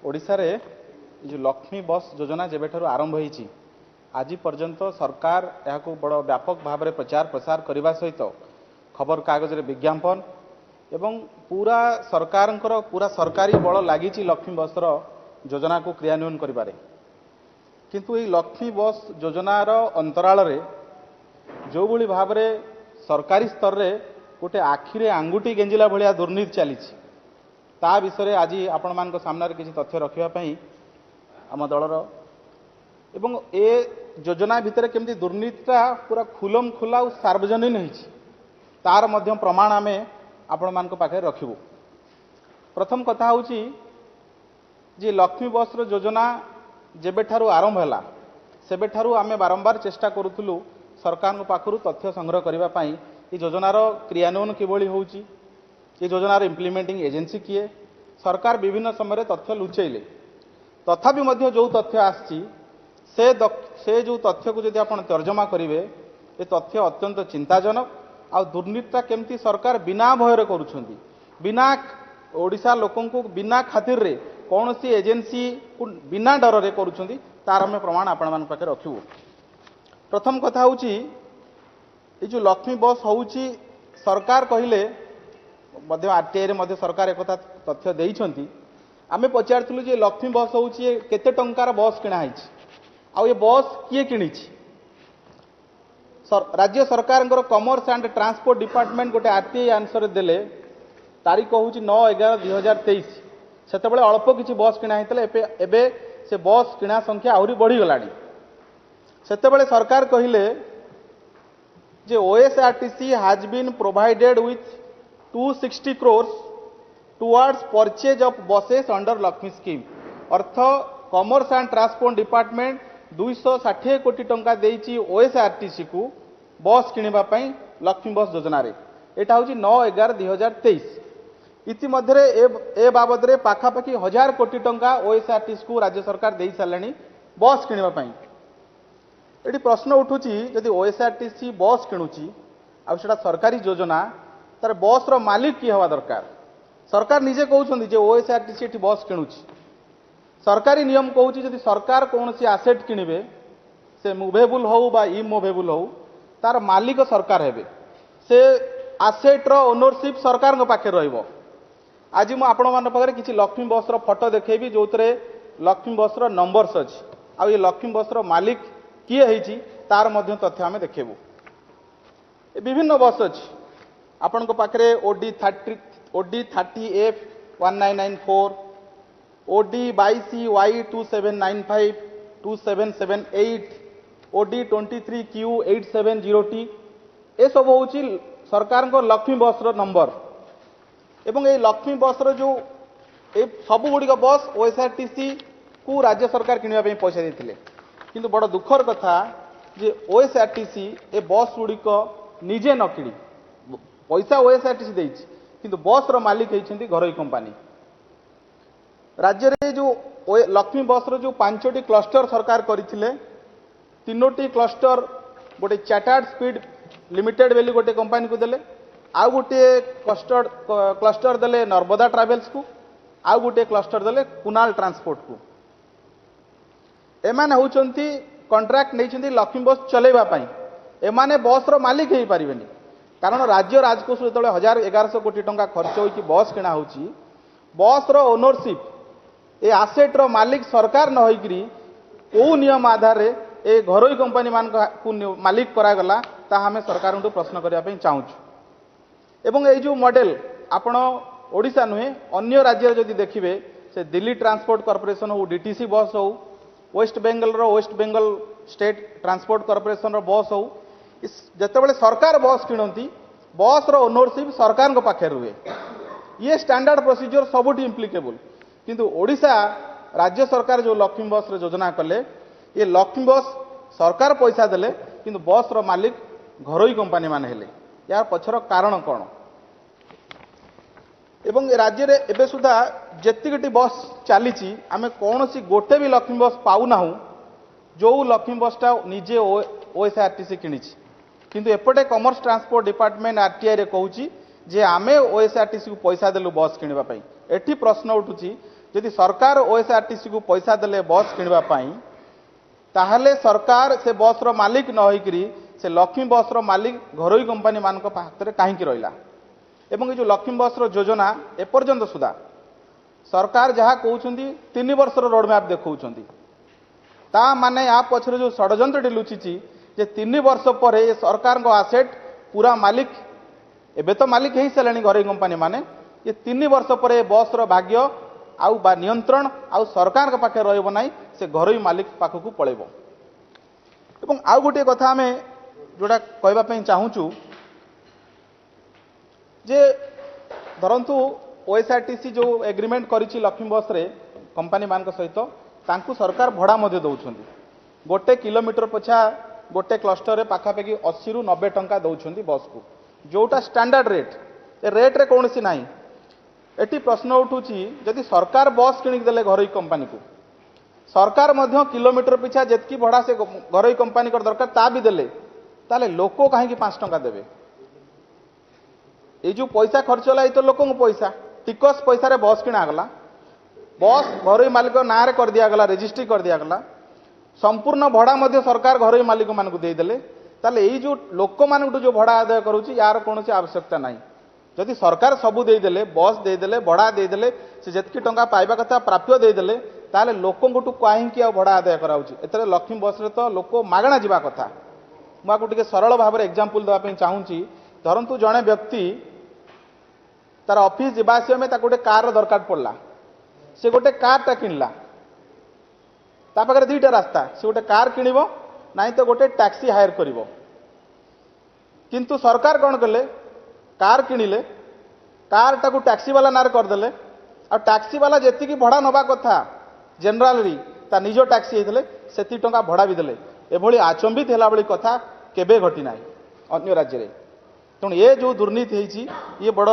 ओडिशा रे जो लक्ष्मी बस योजना जेबेठारु आरंभ होईची आज पर्यंत सरकार यह बड़ व्यापक भाव में प्रचार प्रसार करने सहित खबर कागज रे विज्ञापन एवं पूरा सरकार पूरा सरकारी बल लगी लक्ष्मी बस योजना को क्रियान्वयन करिबारे किंतु ये लक्ष्मी बस योजनार अंतराल रे जो भली भाव में सरकारी स्तर रे गोटे आखिरे आंगुठी गेंजिला भलिया दुर्नीति चली ता विषय आज आपण मान सामने किसी तथ्य रखापी आम दलर एवं ए योजना भितर केमती दुर्नीतिटा पूरा खुलम खुला और सार्वजनीन होती तार मध्य प्रमाण आम आपण मान पाखे रखिबू। प्रथम कथा हूँ जे लक्ष्मी बस योजना जेबेठारु आरंभ है सेबेठारु आमे बारंबार चेष्टा करूथुलु सरकार पाखरु तथ्य संग्रह करने ये योजनार क्रियान्वयन किभली होउची ये योजनार इम्प्लीमेंटिंग एजेंसी किए सरकार विभिन्न समय तथ्य लुचेले तथापि मध्य जो तथ्य आसी से जो तथ्य को यदि आपण तर्जमा करेंगे ये तथ्य अत्यंत चिंताजनक आ दुर्नीतिटा केमती सरकार बिना भयर करुछंती बिना ओडिशा लोकों को बिना खातिर रे कौन सी एजेंसी को बिना डर रे करुछंती तार आम प्रमाण आपण मान पाखे रखिबू। प्रथम कथा हूँ ये जो लक्ष्मी बस होउची सरकार कहले आरटीआई रे मध्य सरकार एक तथ्य देइछंती आमे पचारथिलु जे लक्ष्मी बस होउची केते टंकार बस किणा हैछि आ ये बस किए किणिछि राज्य सरकार कॉमर्स एंड ट्रांसपोर्ट डिपार्टमेंट गोटे आरटीआई आंसर देले तारीख हूँ 9/11/2023 सेतेबेले अल्प किछि बस किणा हैतले एबे से बस किणा संख्या आहुरी बढ़ी गलानी सेतेबेले सरकार कहले जे OSRTC has been provided with 260 crores towards purchase of buses under Lakshmi scheme अर्थ कॉमर्स एंड ट्रांसपोर्ट डिपार्टमेंट 260 कोटी टंका देइची ओएसआरटीसी को बस किनिबा पई लक्ष्मी बस योजना रे एटा होची 9/11/2023 इति मध्यरे ए बाबद रे पाखापाखि 1000 कोटी टंका ओएसआरटीसी को राज्य सरकार देई सारलेनी बस किनिबा पई एटी प्रश्न उठुची यदि ओएसआरटीसी बस किणुची आ सेटा सरकारी योजना तार बस रो मालिक की हवा दरकार सरकार निजे कहउछंदी जे ओएसआरटीसी एटी बस किणुची सरकारी नियम कहउची यदि सरकार कौन सी आसेट किनिबे से मुवेबल हो बा इमुवेबल हो तार मालिक सरकार हेबे से आसेट रो ओनरशिप सरकार को पाखे रहिबो। आज मु आपण मान पाखरे किछि लक्ष्मी बस रो फोटो देखेबी जोतरे लक्ष्मी बस रो नंबर्स अछि आ ये लक्ष्मी बस रो मालिक किए होइछि तार मध्य तथ्य आमे देखेबू। विभिन्न बस अछि आपण को पाखरे OD 30F1994 OD 22Y 2795 2778 OD 23Q870T ए सब हूँ सरकार को लक्ष्मी बस रो नंबर एवं ये लक्ष्मी बस रो जो ए सब गुड़िक बस ओएसआरटीसी को राज्य सरकार किनिबा पई पैसा देथिले किंतु बड़ दुखर कथा जे ओएसआरटीसी ए बस गुड़िक निजे न किणी पैसा ओएसआरटीसी देइछि किंतु बस रो मालिक होइछन्ती घरोई कंपनी। राज्य रे जो लक्ष्मी बस रो जो 5टी क्लस्टर सरकार करथिले 3टी क्लस्टर गोटे चार्टर्ड स्पीड लिमिटेड बेली गोटे कंपनी को देले आउ गोटे क्लस्टर देले नर्मदा ट्रावेल्स को आउ गोटे क्लस्टर देले कुणाल ट्रांसपोर्ट को एमाने होउचंती कॉन्ट्रैक्ट नैचंती लक्ष्मी बस चलेबा पई एमाने बस रो मालिक हेई परिबेनी कारण राज्य राजकोष जो 1100 कोटी टंका खर्च होई बस किणा होची बस रो ओनरशिप ए आसेट रो मालिक सरकार न होइकरी को नियम आधार रे ए घरोई कंपनी मान को मालिक करागला ता हमें सरकार को प्रश्न करबा पई चाहूछु। एवं ए जो मॉडल आपण ओडिशा नुहे अन्य राज्य जदि देखिबे से दिल्ली ट्रांसपोर्ट कॉर्पोरेशन हो डीटीसी बस हो West Bengal state transport corporation रो बस हो जितेबाला सरकार बस किणती बस रो ओनरशिप सरकार को पाखे रुहे ये स्टैंडर्ड प्रोसीजर सबुठी इम्प्लिकेबल किंतु ओडिशा राज्य सरकार जो लक्ष्मी बस योजना कले ये लक्ष्मी बस सरकार पैसा देले किंतु बस रो मालिक घरोई कंपनी मान हेले यार पछर कारण कौन एवं राज्य रे एबे सुधा जेतिकटी बस चली आम कौन सी गोटे भी लक्ष्मी बस पाऊना जो लक्ष्मी बसटा निजे ओएसआरटीसी किणिछि किंतु एपटे कॉमर्स ट्रांसपोर्ट डिपार्टमेंट आरटीआई रे कहूची जे आमे ओएसआरटीसी को पैसा देलु बस किनिबा पई एठी प्रश्न उठुची जदि सरकार ओएसआरटीसी को पैसा देले बस किणवा पाई ताहले सरकार से बस रो मालिक न होइकरी से लक्ष्मी बस रो मालिक घरोई कंपनी मान हाथ में कहीं रहा एवं जो लक्ष्मी बस रो योजना एपर्यंत सुधा सरकार जहाँ कहते 3 वर्ष रोड मैप देखा ता माने या पछरे जो षड्यंत्र लुचिची जे 3 वर्ष पर ये सरकार को आसेट पूरा मालिक एबे तो मालिक ही सारे घरोई कंपनी माने ये 3 वर्ष पर बस रो भाग्य आउ बा नियंत्रण आउ सरकार के पाखे रहइबो नाही से घरोई मालिक पाखकू पळेबो। एवं आउ गोटे कथा आमे जोड़ा कहबा पई चाहूचु जे धरंतु ओएसआरटीसी जो एग्रीमेंट करिछि लक्ष्मी बस रे कंपनी मान सहित तांकु सरकार भड़ा मध्य दउछंदी गोटे किलोमीटर पछा गोटे क्लस्टर रे पाखापाखि 80 रु 90 टंका दउछंदी बस को जोटा स्टैंडर्ड रेट ए रेट रे कोनसी नाही। एटी प्रश्न उठुची जदि सरकार बस किनिक देले घरोई कंपनी को सरकार मध्य किलोमीटर पिछा जेतकी भड़ा से घरोई कंपनी कर दरकार ता भी देले ताले लोको काहे 5 टंका देबे ये जो पैसा खर्च होला तो लोक पैसा टिकस पैसा रे बस किना गला बस घरोई मालिक ना रे कर दिया गला रजिस्ट्री कर दिया गला संपूर्ण भड़ा मध्य सरकार घरोई मालिक मान को दे देले ताले ये जो लोक मान जो भड़ा आदाय करूची यार कौन आवश्यकता नहीं जदि सरकार सबू देदेले बस देदेले भड़ा देदेले से जेतकी टंका पाइबा कथा प्राप्य देदेले ताले लोकंटू कहीं आ भड़ा आदाय कराउची एतरे लक्ष्मी बस रे तो लोक मागणा जीवा कथा मुझे टिके सरल भाव में एग्जांपल देवाई चाहूँगी धरतु जड़े व्यक्ति तार ऑफिस जीवास में गोटे कार दरकार पड़ला से गोटे कारटा किणला ता पाखरे 2टा रास्ता से गोटे कार किणिबो नाई तो गोटे टैक्सी हायर करिवो किंतु सरकार कौन कले कार किणिले कार टाकू टैक्सी वाला नार करदेले आ टैक्सी वाला जेतिकी भड़ा नबा कथा जनरली ता निजो टैक्सी होइतले सेति टंका भड़ा भी देले एभली आचंबित होला बली कथा केबे घटी नाही अन्य राज्य रे तेणु ये जो दुर्नीति होइची ये बड़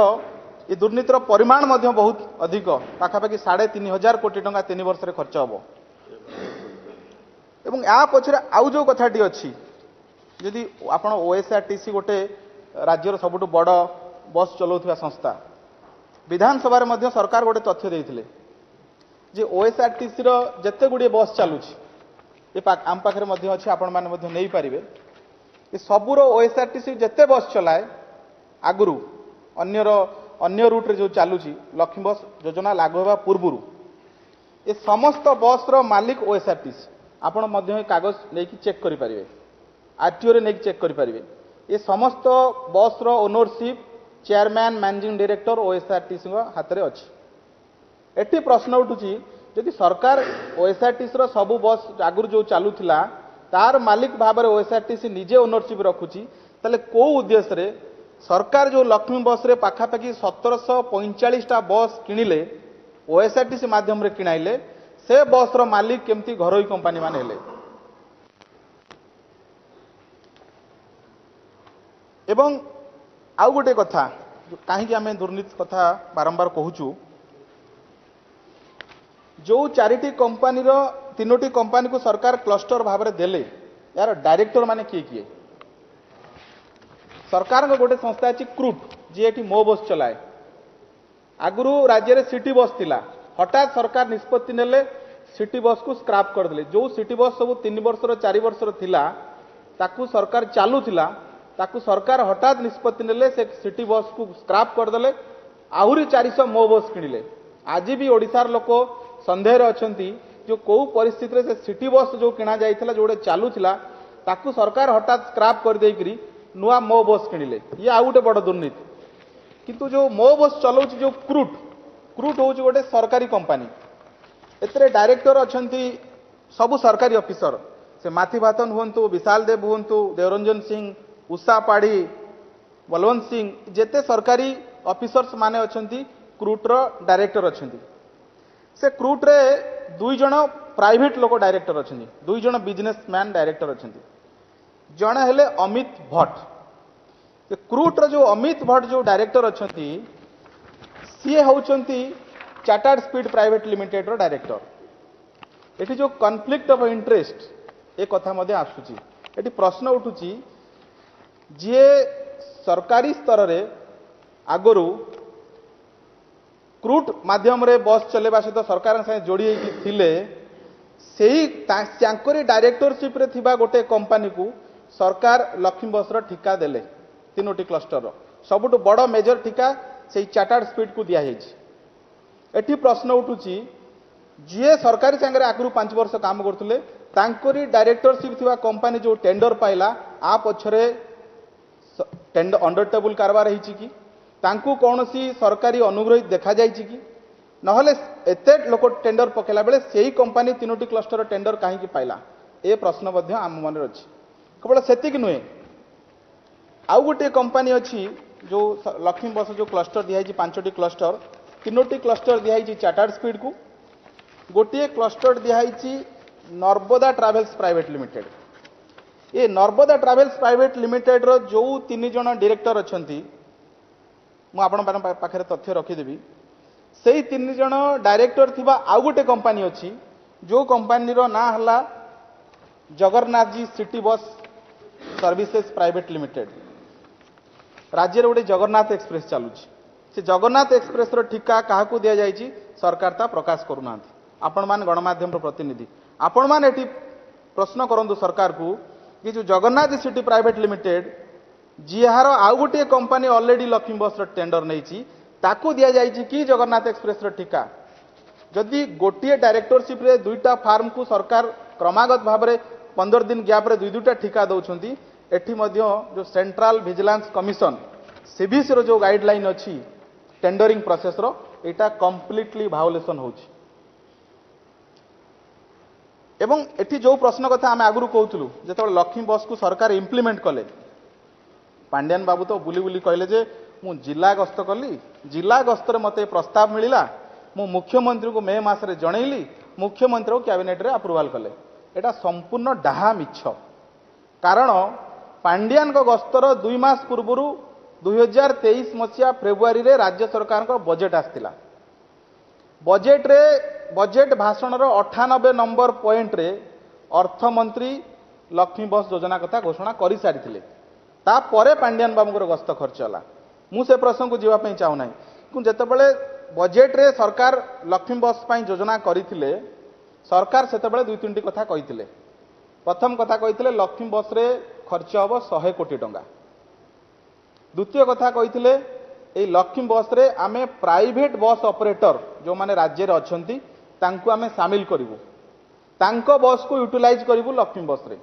ये दुर्नीतिर परिमाण मध्य बहुत अधिक पाखापाखि 3,500 कोटी टंका 3 वर्ष रे खर्च हबो एवं या पछरे आउ जो कथाटी अछि यदि आपण ओएसआरटीसी गोटे राज्यर सबुठु बड़ बस चलाउथिबा संस्था विधानसभा रे मध्य सरकार गोटे तथ्य देइथिले जे ओएसआरटीसी रो जत्ते गुडी बस चालुछि ये आम पाखरे मध्य अछि आपण माने मध्य नै पारिबे ये सबुरो ओएसआरटीसी जत्ते बस चलाए आगुरु अन्य रूट रे जो चालुछि लक्ष्मी बस योजना लागू होबा पूर्वरु ये समस्त बस रो मालिक ओएसआरटीसी आपण मध्य कागज लेकी चेक करि पारिबे आरटीओ रे नेकी चेक करि पारिबे ये समस्त बस रो ownership chairman managing director OSRTC हाथ में अच्छी एटी प्रश्न उठुची यदि सरकार ओएसआरटीसी रो सबु बस आगुर जो चालूला तार मालिक भाव में ओएसआरटीसी निजे ओनरशिप रखुची ताले को उद्देश्य रे सरकार जो लक्ष्मी बस रे पाखापाखि 1745टा बस किणिले ओएसआरटीसी माध्यम रे किणाइले से बस रो मालिक केमती घरोई कंपनी मान हेले एवं आउ गोटे कथा कहीं आम दुर्नीति कथा बारंबार कहूचु जो 4टी कंपनी 3टी कंपनी को सरकार क्लस्टर भाव में देले यार डायरेक्टर माने किए किए सरकार को गोटे संस्था अच्छी क्रूट जी एटी मो बस चलाए आगुरु राज्य में सिटी बस थिला हठात सरकार निष्पत्ति नेले सिटी बस को स्क्रैप करदेले जो सिटी बस सब 3 वर्ष 4 वर्ष थिला ताकू सरकार चालू थिला ताकू सरकार हठात निष्पत्ति नेले से सिटी बस को स्क्रैप करदेले आहुरी 400 मो बस किणिले आज भी ओडिशार लोक संदेह अछंती जो कौ परिस्थिति से सिटी बस जो किणा जाइथिला जोडे चालू थिला ताकू सरकार हठात स्क्रैप कर देइकरी नुआ मो बस किणिले ये आ गोटे बड़ दुर्नीति किंतु जो मो बस चलाउची जो क्रूट होउची गोटे सरकारी कंपनी एतरे डायरेक्टर अछंती सबु सरकारी ऑफिसर से माथी भातन हुंतु विशाल देव हुंतु देवरंजन सिंह उषा पाढ़ी बलवंत सिंह जेते सरकारी ऑफिसर्स माने अछंती क्रूट रो डायरेक्टर अछंती से क्रूट रे 2 जण प्राइवेट लोक डायरेक्टर अछंती 2 जण बिजनेसमैन डायरेक्टर अछंती जण हेले अमित भट्ट क्रूट रो जो अमित भट्ट जो डायरेक्टर अछंती सी होउचंती चार्टर्ड स्पीड प्राइवेट लिमिटेड रो डायरेक्टर एठी जो कॉन्फ्लिक्ट ऑफ इंटरेस्ट एक कथा मध्ये आसुची एठी प्रश्न उठुची जे सरकारी स्तर रे आगरु स्क्रूट माध्यम रे बस चलेबा सहित सरकार संगे जोड़ी थिले सेही तांकरी डायरेक्टरशिप रे थिबा गोटे कंपनी को सरकार लक्ष्मी बस रो ठिका देले तीनोटी क्लस्टर रो सबुठु बड़ मेजर ठिका से चार्टर्ड स्पीड को दिया जाइए। एठी प्रश्न उठुची जी सरकारी संगे आगु 5 वर्ष काम करते तांकरी डायरेक्टरशिप थिबा कंपनी जो टेंडर पाइला आ पछरे टेंडर अंडर टेबल कारबार होईची कि तांकू कौनसी सरकारी अनुग्रहित देखा जाइए कि नहले एते लोक टेंडर पकेला बेले सेही कंपनी तीनोटी क्लस्टर टेंडर कहीं पाइला ए प्रश्न मध्य आम मन अच्छी केवल सेतिक नुहे आउ गोटे कंपनी अच्छी जो लक्ष्मी बस जो क्लस्टर दिखाई 5टी क्लस्टर 3टी क्लस्टर दिखाई चार्टर्ड स्पीड को गोटे क्लस्टर दिखाई नर्मदा ट्रावेल्स प्राइवेट लिमिटेड ये नर्मदा ट्रावेल्स प्राइवेट लिमिटेड रो जो 3 जन डायरेक्टर अच्छा मुझे पाखे तथ्य रखीदेवी से 3 जन डायरेक्टर थिबा आउ गोटे कंपनी अच्छी जो कंपनी रो ना हला Jagannath ji city bus services private limited राज्य गोटे जगन्नाथ एक्सप्रेस चलुची से जगन्नाथ एक्सप्रेस रो ठिका क्या दि जाइए सरकार ता प्रकाश करूना आपण मान गणमाध्यम प्रतिनिधि आपण मान एटी प्रश्न करंतु सरकार को कि जो जगन्नाथ सिटी प्राइवेट लिमिटेड जिहार आउ गोटे कंपनी ऑलरेडी लक्ष्मी बस टेंडर नहीं ताकू दि जाइए कि जगन्नाथ एक्सप्रेस ठिका जदि गोटे डायरेक्टरशिप रे 2टा फार्म को सरकार क्रमागत भाव में 15 दिन गैप रे 2-2टा ठिका दौरान एठी मध्य जो सेंट्रल विजिलेंस कमिशन सीबीसी रो जो गाइडलाइन अच्छी टेंडरिंग प्रोसेस रो एटा कंप्लीटली भायोलेशन होची एवं एठी जो प्रश्न कथा आम आगु कहूँ जो लक्ष्मी बस को सरकार इम्प्लीमेंट कले पांड्यान बाबू तो बुली बुली कहले जे मु जिला गस्त कली जिला गस्तर मते प्रस्ताव मिलिला मु मुख्यमंत्री को मे मास रे जनैली मुख्यमंत्री को कैबिनेट रे अप्रूवल कले एटा संपूर्ण डाहा मिछ कारण पांड्यान को गस्तर 2 मास पूर्व 2023 मसीहा फेब्रुआरी रे राज्य सरकार को बजेट आस्तिला बजेट भाषण रो 98 नंबर पॉइंट रे अर्थमंत्री लक्ष्मी बस योजना कथा घोषणा करि सारिथिले तापरे पांड्यान बाबूर गस्त खर्च होला मु से प्रसंग को जीवा चाहूना कि जितेबाला बजेट रे सरकार लक्ष्मी बस योजना करथिले सरकार सेतेबाला 2-3टी कथा कहिथिले प्रथम कथा कहिथिले लक्ष्मी बस रे खर्च हम 100 कोटी टंका द्वितीय कथा कहिथिले ए लक्ष्मी बस रे आमे प्राइवेट बस ऑपरेटर जो माने राज्य रे अछंती तांको आमे शामिल करिवु तांको बस को यूटिलाइज करिवु लक्ष्मी बस रे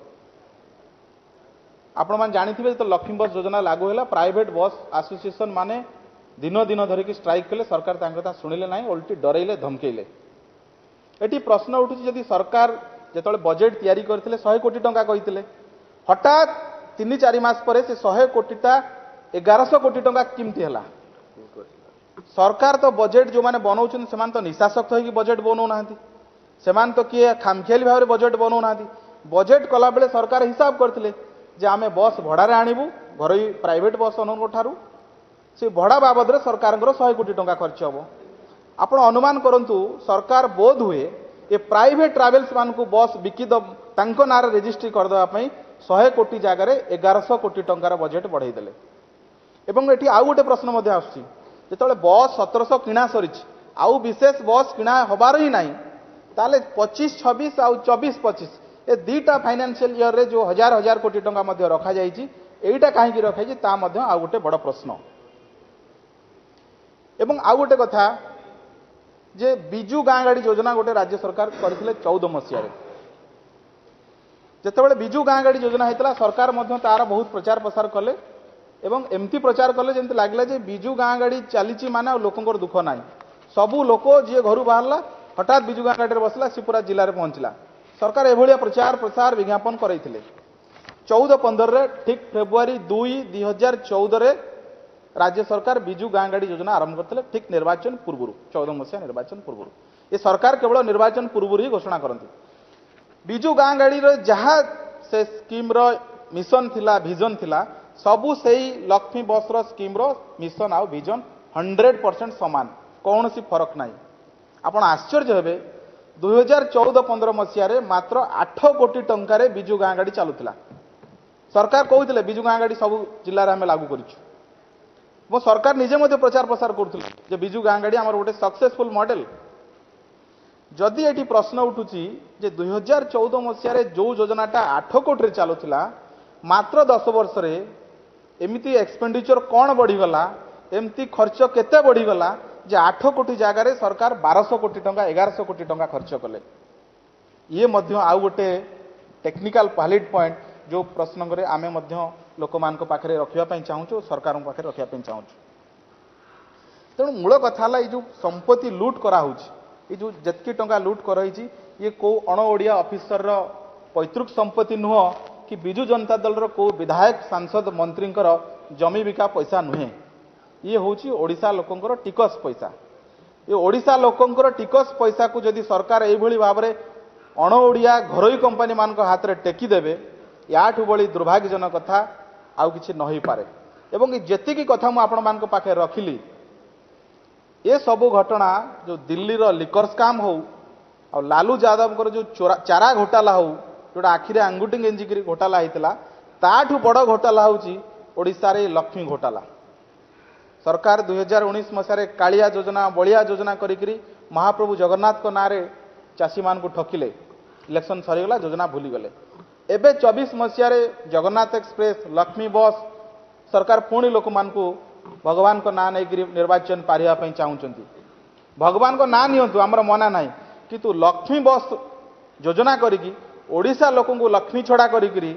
आपण मान जानिथिबे तो लक्ष्मी बस योजना लागू होला प्राइवेट बस एसोसिएशन माने दिन दिन धरिकी स्ट्राइक कले सरकार तांको कथा सुनिले नाही उल्टी डरैले धमकेले एटी प्रश्न उठुची जदि सरकार जेतले बजेट तैयारी करथिले 100 कोटी टंका कहिथिले हठात 3-4 मास परे से 100 कोटीटा 1100 कोटी टंका किमती हला सरकार तो बजेट जो माने बनाउछन सेमान तो निशासक्त होई बजेट बनाउ नाहंती सेमान तो किए खामखेली भाव बजेट बनाउ नाहंती बजेट कला बेले सरकार हिसाब करथिले जे आमे बस भड़ा रे आनिबु घरोई प्राइवेट बस अननको ठारू से भड़ा बाबद रे सरकार 100 कोटी टंका खर्च हबो आपण अनुमान करंतु सरकार बोध हुए ए प्राइवेट ट्रावेल्स मान को बस बिकी तांको नारे रजिस्ट्री कर देबा पई 100 कोटी जगह रे 1100 कोटी टंकार बजेट बढ़ाई देले एवं एठी आउ गोटे प्रश्न मध्ये आछि जेतले बस 1700 किणा सरिछि आउ विशेष बस किणा होबार ही नाही ताले 25-26 आउ 24-25 ए 2टा फाइनेंशियल ईयर रे जो हजार कोटी टंका मध्ये रखा जाइछि एटा काहे कि रखा जाइछि ता मध्ये आउ गोटे बड़ प्रश्न एवं आउ गोटे कथा जे बिजू गाँ गाड़ी योजना गोटे राज्य सरकार करथिले 14 मसीह जेतेबेले बिजू गाँ गाड़ी योजना हेतला सरकार मध्ये तार बहुत प्रचार प्रसार कले एवं एमती प्रचार कले जेमती लागला जे बिजू गाँ गाड़ी चलीची माने लोकंकर दुख नाही सबु लोक जे घरु बाहरला हठात बिजू गाँ गाड़ी बसला से पूरा जिल्ला रे पहुंचला सरकार एभलिया प्रचार प्रसार विज्ञापन करैथिले 14-15 रे ठीक फेब्रुआरी 2-2014 रे राज्य सरकार बिजू गाँ गाड़ी योजना आरंभ करते ठीक निर्वाचन पूर्व 14 मसीहा निर्वाचन पूर्व ये सरकार केवल निर्वाचन पूर्व ही घोषणा करती बिजू गाँ गाड़ी जहाँ से स्कीम रो मिशन थिला विजन थिला सबू से लक्ष्मी बस रो स्कीम रो मिशन आउ विजन 100% समान कौन सी फरक नहीं आपण आश्चर्य हेबे 2014-15 मसीह मात्र 8 कोटी टंकार बिजू गाँ गाड़ी चलुला सरकार कहते बिजू गाँ गाड़ी सब जिले में लागू करूँ ଏବଂ ସରକାର ନିଜେ ମଧ୍ୟ ପ୍ରଚାର ପ୍ରସାର କରୁଥିଲେ ଯେ ବିଜୁ ଗାଁ ଗାଡ଼ି ଆମର ଗୋଟେ ସକ୍ସେସଫୁଲ ମଡେଲ। ଯଦି ଏଠି ପ୍ରଶ୍ନ ଉଠୁଛି ଯେ 2014 ମସିହାରେ ଯେଉଁ ଯୋଜନାଟା 8 କୋଟିରେ ଚାଲୁଥିଲା ମାତ୍ର 10 ବର୍ଷରେ ଏମିତି ଏକ୍ସପେଣ୍ଡିଚର କ'ଣ ବଢ଼ିଗଲା, ଏମିତି ଖର୍ଚ୍ଚ କେତେ ବଢ଼ିଗଲା ଯେ 8 କୋଟି ଜାଗାରେ ସରକାର 1200 କୋଟି ଟଙ୍କା 1100 କୋଟି ଟଙ୍କା ଖର୍ଚ୍ଚ କଲେ। ଇଏ ମଧ୍ୟ ଆଉ ଗୋଟେ टेक्निकल भैलिड पॉइंट जो प्रश्न आम लोक मान पाखे रखापी चाहूँ सरकार पाखे रखापी चाहूँ। तेणु मूल कथा है जो संपत्ति लुट कराऊँ जो जितकी टंका लुट कराई ये कौ अणओडिया ऑफिसर पैतृक संपत्ति नुह कि बिजु जनता दल को विधायक सांसद मंत्री जमी बिका पैसा नुहे। ये हूँ ओडिशा लोकंकर टिकस पैसा। ये ओडिशा लोकंकर टिकस पैसा को जदि सरकार यही भाव में अणओडिया घरोई कंपनी मान हाथ में टेकीदेवे याठू बड़ी दुर्भाग्यजनक कथा आउ कि न पारे। एवं जेतिकी कथा मुझे पाखे रखिली ये सबू घटना जो दिल्ली रो लिकर स्काम हो आ लालू यादव जो चारा घोटाला हो जोटा आखिरे आंगुठी गेंजिकी घोटाला होता ताठू बड़ घोटाला होड़शा लक्ष्मी घोटाला। सरकार 2019 मसीह कालिया योजना बलिया योजना करी महाप्रभु जगन्नाथ ना चाषी मान को ठकिले इलेक्शन सरीगला योजना भूलीगले। एबे 24 मसीह जगन्नाथ एक्सप्रेस लक्ष्मी बस सरकार पुणी लोक मान को भगवान को ना नहीं निर्वाचन पारिबा चाहूँगी। भगवान को ना नियंतु आमर मना ना किंतु लक्ष्मी बस योजना करी ओडिशा लोक को लक्ष्मी छड़ा करी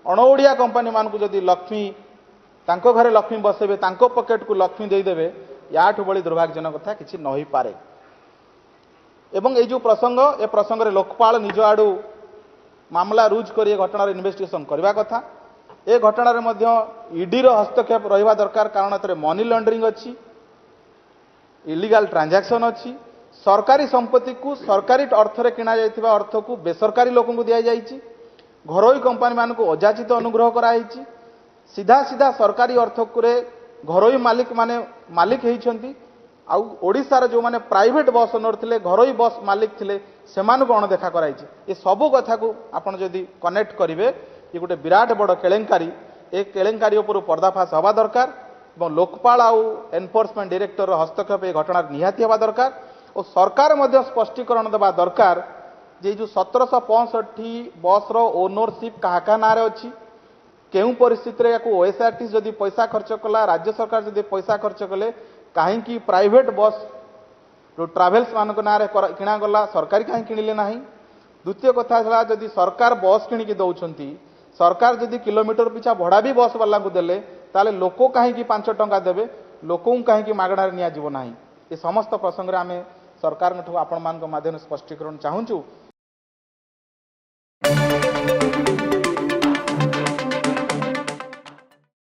अणओडिया कंपनी मान को जदि लक्ष्मी तांको घरे लक्ष्मी बसेबे तांको पॉकेट को लक्ष्मी देदेवे याठू बड़ी दुर्भाग्यजनक कथा किसी न हो पारे। एवं ये जो प्रसंग ए प्रसंग रे लोकपाल निज आड़ू मामला रुज कर घटना इन्वेस्टिगेशन करने कथा। ए घटना रे मध्य ईडी रो हस्तक्षेप रहिबा दरकार कारण एतरे मनी लॉन्ड्रिंग अच्छी इलीगल ट्रांजैक्शन अच्छी सरकारी संपत्ति को सरकारी अर्थ रे किना जाइथिबा अर्थ को बेसरकारी लोक को दिया जाइछि घरोई कंपनी मान को अजाचित अनुग्रह कराई सीधा सीधा सरकारी अर्थ को घरोई मालिक माने मालिक होइछंती आउ ओडिशार जो माने प्राइवेट बस ओनर थिले घरोई बस मालिक थिले सेमान को अणदेखा कराई। ये सबू कथा को आपण जदि कनेक्ट करेंगे ये गोटे विराट बड़ केलेंकारी ए केलेंकारी उपर पर्दाफाश हवा दरकार और लोकपाल आउ एनफोर्समेंट डायरेक्टर हस्तक्षेप ए घटना निहाती हवा दरकार और सरकार मध्य स्पष्टीकरण देवा दरकार जे जो 1765 बस रो ओनरशिप क्या ना अच्छी केउ परिस्थिति रे याको ओएसआरटी जदि पैसा खर्च कला राज्य सरकार जदि पैसा खर्च कले कहीं प्राइवेट बस जो ट्राभेल्स मान ना किणा गला सरकारी कहीं किणिले ना। द्वितीय कथा है जदि सरकार बस किणिकी दौरान सरकार जदि किलोमीटर पिछा भड़ा भी बस वाला को देले ताले लोक कहीं 5 टंका देवे लोक कहीं मागणार नियाजिबो नाही। ये समस्त प्रसंग आम सरकार आपण मान माध्यम स्पष्टीकरण चाहूँ।